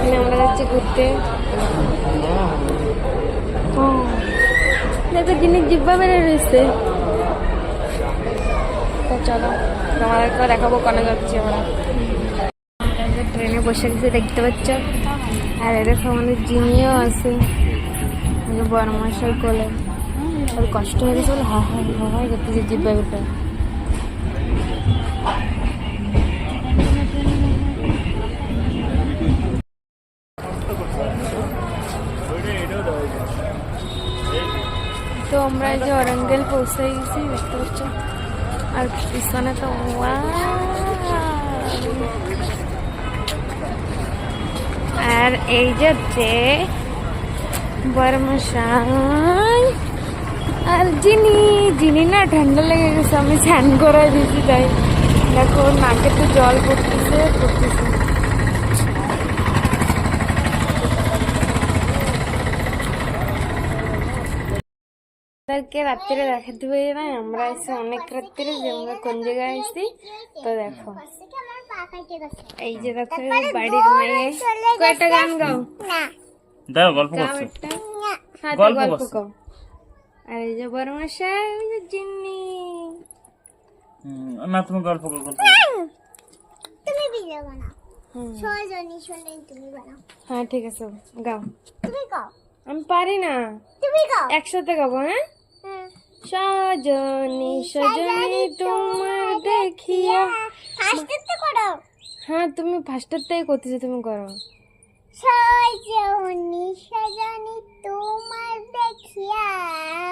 এখানে আমরা যাচ্ছি ঘুরতে। দেখো জিনিস জিব্বা বেড়ে রয়েছে। চলো তোমাদেরকে দেখাবো কোনে যাচ্ছি আমরা। ট্রেনে বসে গেছে দেখতে পাচ্ছ, আর এরকম আমাদের জিনিও আছে বড় মশাই কোলে। আর কষ্ট হয়ে গেছে বলে হা হা হা হা করতেছে জিব্বা বেটা। তো আমরা এই যে ওরাঙ্গেল পৌঁছে গেছি দেখতে পাচ্ছ, আর পিছনে তো আর এই যে বরমশাই আর জিনি না ঠান্ডা লেগে গেছে, আমি স্নান করাই দিয়েছি তাই দেখো নাকে তো জল পড়তেছে। রাত্রে দেখাতে পারি না, আমরা এসে অনেক রাত্রে যে আমরা কোন জায়গায় আসছি। তো দেখো এই যে দেখো বাড়ির মেয়ে কয়টা গান গাও গল্প করছে, গল্প গাও। আর এই যে বড় মশাই ওই যে জিন্নি। না তুমি গল্প করো, তুমি ভিডিও বানাও, সজনী শুনে তুমি বানাও। হ্যাঁ ঠিক আছে গাও, তুমি গাও। আমি পারি না, তুমি গাও। একসাথে গাবো। হ্যাঁ সজনী সজনী তোমার দেখিয়া। ফার্স্টে করো। হ্যাঁ তুমি ফার্স্টেরটাই করতেছো, তুমি করো। সজনী সজনী তোমার দেখিয়া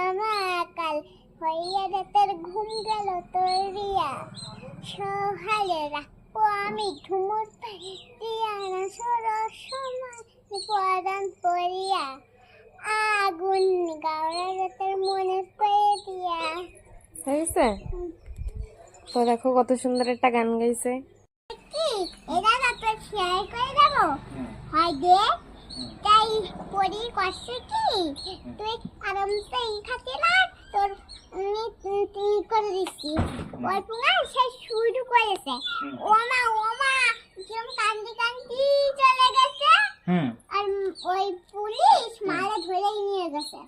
আমার কাল হইয়া রাতের ঘুম গেল তোরিয়া, সহালে রাখবো আমি ঘুমোর দিয়া না সরস সময় পরাণ পড়িয়া, আগুন গাওয়া রাতের মনে পেয়ে দিয়া। হয়ে গেছে? তো দেখো কত সুন্দর একটা গান গাইছে। কি এটা রাতে শেয়ার করে দেবো হয় দে তাই পড়ি কষ্ট কি তুই আরামসে খাতে না তোর তুই করে দিচ্ছি। ওই পুঙ্গা সে শুরু করেছে ওমা যেমন কান্দি চলে গেছে। আর ওই পুলিশ মারে ধরে নিয়ে গেছে।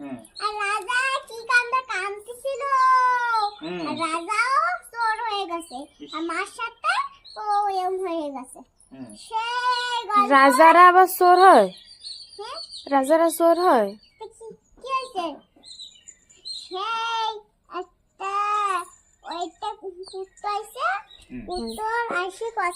আর রাজা কি কান্দতেছিল, রাজাও চোর হয়ে গেছে আর মার সাথে ও এম হয়ে গেছে। রাজারা আবার চোর হয়? রাজারা চোর হয়? কি হয়েছে? সেই একটা ওইটা কুত্তা আছে, কুত্তর আসি